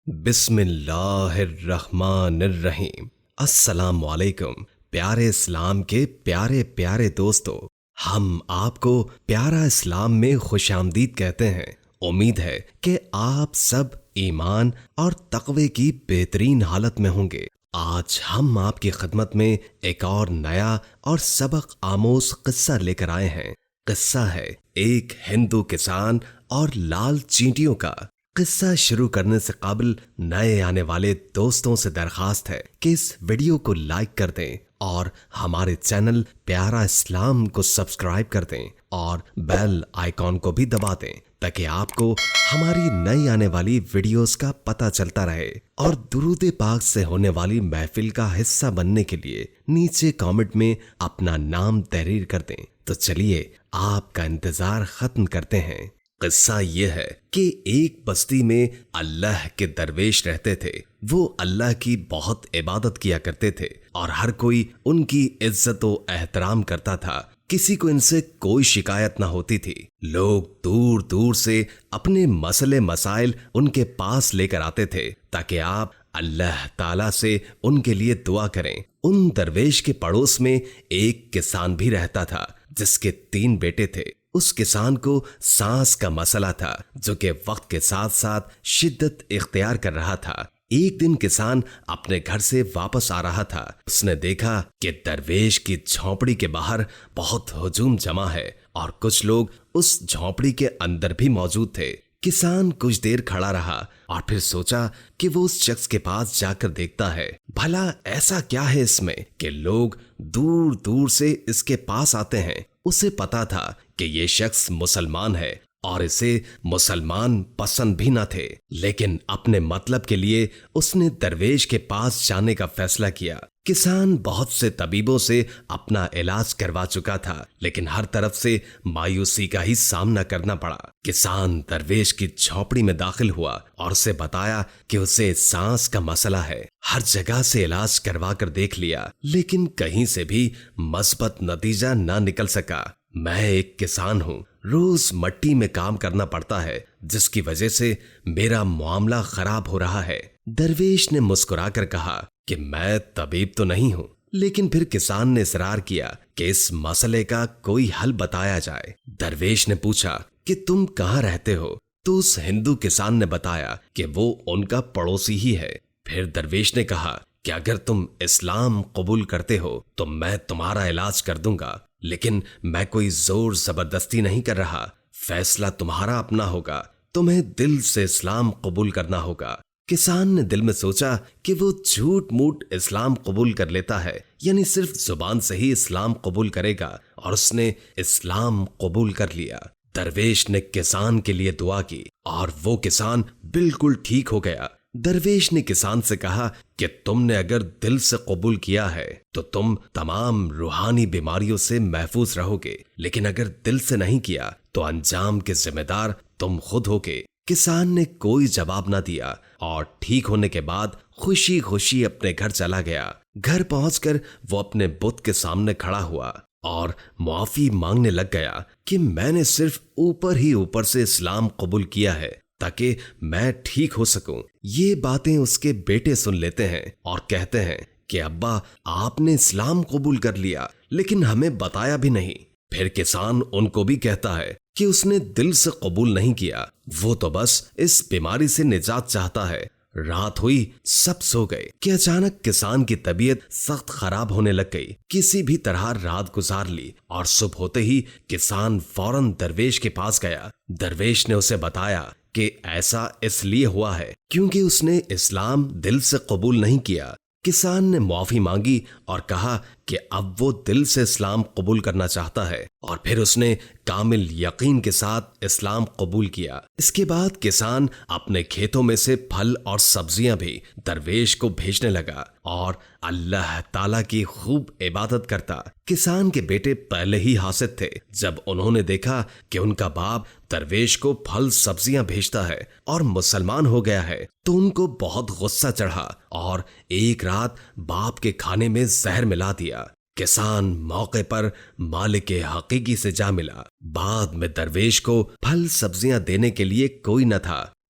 بسم اللہ الرحمن الرحیم۔ السلام علیکم پیارے اسلام کے پیارے پیارے دوستو، ہم آپ کو پیارا اسلام میں خوش آمدید کہتے ہیں۔ امید ہے کہ آپ سب ایمان اور تقوی کی بہترین حالت میں ہوں گے۔ آج ہم آپ کی خدمت میں ایک اور نیا اور سبق آموز قصہ لے کر آئے ہیں۔ قصہ ہے ایک ہندو کسان اور لال چینٹیوں کا۔ قصہ شروع کرنے سے قبل نئے آنے والے دوستوں سے درخواست ہے کہ اس ویڈیو کو لائک کر دیں اور ہمارے چینل پیارا اسلام کو سبسکرائب کر دیں اور بیل آئیکن کو بھی دبا دیں تاکہ آپ کو ہماری نئی آنے والی ویڈیوز کا پتہ چلتا رہے۔ اور درود پاک سے ہونے والی محفل کا حصہ بننے کے لیے نیچے کامنٹ میں اپنا نام تحریر کر دیں۔ تو چلیے آپ کا انتظار ختم کرتے ہیں۔ قصہ یہ ہے کہ ایک بستی میں اللہ کے درویش رہتے تھے۔ وہ اللہ کی بہت عبادت کیا کرتے تھے اور ہر کوئی ان کی عزت و احترام کرتا تھا۔ کسی کو ان سے کوئی شکایت نہ ہوتی تھی۔ لوگ دور دور سے اپنے مسئلے مسائل ان کے پاس لے کر آتے تھے تاکہ آپ اللہ تعالیٰ سے ان کے لیے دعا کریں۔ ان درویش کے پڑوس میں ایک کسان بھی رہتا تھا جس کے 3 بیٹے تھے۔ اس کسان کو سانس کا مسئلہ تھا جو کہ وقت کے ساتھ ساتھ شدت اختیار کر رہا تھا۔ ایک دن کسان اپنے گھر سے واپس آ رہا تھا۔ اس نے دیکھا کہ درویش کی جھونپڑی کے باہر بہت ہجوم جمع ہے اور کچھ لوگ اس جھونپڑی کے اندر بھی موجود تھے۔ کسان کچھ دیر کھڑا رہا اور پھر سوچا کہ وہ اس شخص کے پاس جا کر دیکھتا ہے، بھلا ایسا کیا ہے اس میں کہ لوگ دور دور سے اس کے پاس آتے ہیں۔ اسے پتا تھا کہ یہ شخص مسلمان ہے اور اسے مسلمان پسند بھی نہ تھے، لیکن اپنے مطلب کے لیے اس نے درویش کے پاس جانے کا فیصلہ کیا۔ کسان بہت سے طبیبوں سے اپنا علاج کروا چکا تھا لیکن ہر طرف سے مایوسی کا ہی سامنا کرنا پڑا۔ کسان درویش کی جھونپڑی میں داخل ہوا اور اسے بتایا کہ اسے سانس کا مسئلہ ہے۔ ہر جگہ سے علاج کروا کر دیکھ لیا لیکن کہیں سے بھی مثبت نتیجہ نہ نکل سکا۔ میں ایک کسان ہوں، روز مٹی میں کام کرنا پڑتا ہے جس کی وجہ سے میرا معاملہ خراب ہو رہا ہے۔ درویش نے مسکرا کر کہا کہ میں طبیب تو نہیں ہوں، لیکن پھر کسان نے اصرار کیا کہ اس مسئلے کا کوئی حل بتایا جائے۔ درویش نے پوچھا کہ تم کہاں رہتے ہو؟ تو اس ہندو کسان نے بتایا کہ وہ ان کا پڑوسی ہی ہے۔ پھر درویش نے کہا کہ اگر تم اسلام قبول کرتے ہو تو میں تمہارا علاج کر دوں گا، لیکن میں کوئی زور زبردستی نہیں کر رہا، فیصلہ تمہارا اپنا ہوگا، تمہیں دل سے اسلام قبول کرنا ہوگا۔ کسان نے دل میں سوچا کہ وہ جھوٹ موٹ اسلام قبول کر لیتا ہے، یعنی صرف زبان سے ہی اسلام قبول کرے گا، اور اس نے اسلام قبول کر لیا۔ درویش نے کسان کے لیے دعا کی اور وہ کسان بالکل ٹھیک ہو گیا۔ درویش نے کسان سے کہا کہ تم نے اگر دل سے قبول کیا ہے تو تم تمام روحانی بیماریوں سے محفوظ رہو گے، لیکن اگر دل سے نہیں کیا تو انجام کے ذمہ دار تم خود ہوگے۔ کسان نے کوئی جواب نہ دیا اور ٹھیک ہونے کے بعد خوشی خوشی اپنے گھر چلا گیا۔ گھر پہنچ کر وہ اپنے بت کے سامنے کھڑا ہوا اور معافی مانگنے لگ گیا کہ میں نے صرف اوپر سے اسلام قبول کیا ہے تاکہ میں ٹھیک ہو سکوں۔ یہ باتیں اس کے بیٹے سن لیتے ہیں اور کہتے ہیں کہ ابا آپ نے اسلام قبول کر لیا لیکن ہمیں بتایا بھی نہیں۔ پھر کسان ان کو بھی کہتا ہے کہ اس نے دل سے قبول نہیں کیا، وہ تو بس اس بیماری سے نجات چاہتا ہے۔ رات ہوئی، سب سو گئے کہ اچانک کسان کی طبیعت سخت خراب ہونے لگ گئی۔ کسی بھی طرح رات گزار لی اور صبح ہوتے ہی کسان فوراً درویش کے پاس گیا۔ درویش نے اسے بتایا کہ ایسا اس لیے ہوا ہے کیونکہ اس نے اسلام دل سے قبول نہیں کیا۔ کسان نے معافی مانگی اور کہا کہ اب وہ دل سے اسلام قبول کرنا چاہتا ہے، اور پھر اس نے کامل یقین کے ساتھ اسلام قبول کیا۔ اس کے بعد کسان اپنے کھیتوں میں سے پھل اور سبزیاں بھی درویش کو بھیجنے لگا اور اللہ تعالیٰ کی خوب عبادت کرتا۔ کسان کے بیٹے پہلے ہی حاسد تھے۔ جب انہوں نے دیکھا کہ ان کا باپ درویش کو پھل سبزیاں بھیجتا ہے اور مسلمان ہو گیا ہے تو ان کو بہت غصہ چڑھا اور ایک رات باپ کے کھانے میں زہر ملا دیا۔ کسان موقع پر مالک حقیقی سے جا ملا۔ بعد میں درویش کو پھل سبزیاں دینے کے لیے کوئی نہ تھا۔